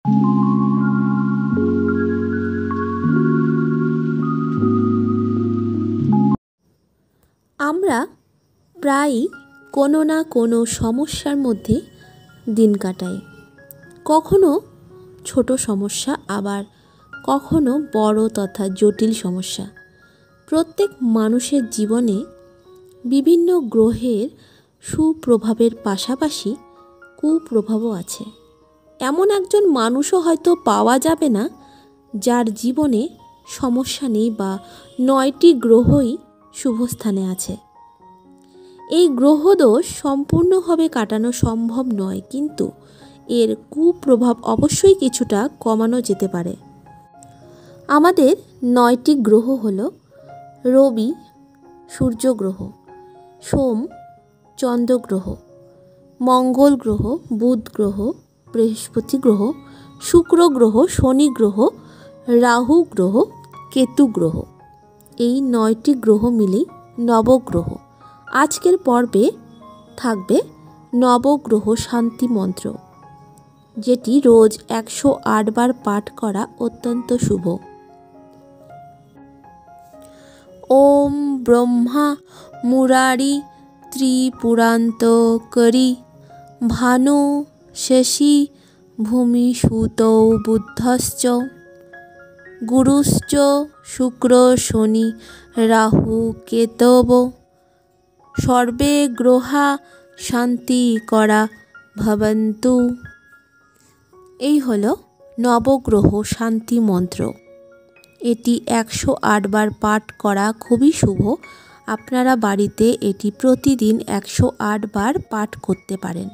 আমরা প্রায়ই কোনো না কোনো সমস্যার মধ্যে দিন কাটাই। কখনো ছোট সমস্যা, আবার কখনো বড় তথা জটিল সমস্যা। প্রত্যেক মানুষের জীবনে বিভিন্ন গ্রহের সুপ্রভাবের পাশাপাশি কুপ্রভাবও আছে। এমন একজন মানুষও হয়তো পাওয়া যাবে না যার জীবনে সমস্যা নেই বা 9টি গ্রহই শুভস্থানে আছে। এই গ্রহদোষ সম্পূর্ণভাবে কাটানো সম্ভব নয়, কিন্তু এর কুপ্রভাব অবশ্যই কিছুটা কমানো যেতে পারে। আমাদের 9টি গ্রহ হল রবি সূর্যগ্রহ, সোম চন্দ্রগ্রহ, মঙ্গল গ্রহ, বুধ গ্রহ, বৃহস্পতি গ্রহ, শুক্র গ্রহ, শনি গ্রহ, রাহু গ্রহ, কেতু গ্রহ। এই 9টি গ্রহ মিলেই নবগ্রহ। আজকের পর্বে থাকবে নবগ্রহ শান্তি মন্ত্র, যেটি রোজ 108 বার পাঠ করা অত্যন্ত শুভ। ওম ব্রহ্মা মুরারি ত্রিপুরান্তকরি ভানু শশী ভূমি সুতৌ বুদ্ধশ্চ গুরুশ্চ শুক্র শনি রাহু কেতব সর্বে গ্রহা শান্তি করা ভবন্তু। এই হলো নবগ্রহ শান্তি মন্ত্র। এটি 108 বার পাঠ করা খুবই শুভ। আপনারা বাড়িতে এটি প্রতিদিন 108 বার পাঠ করতে পারেন।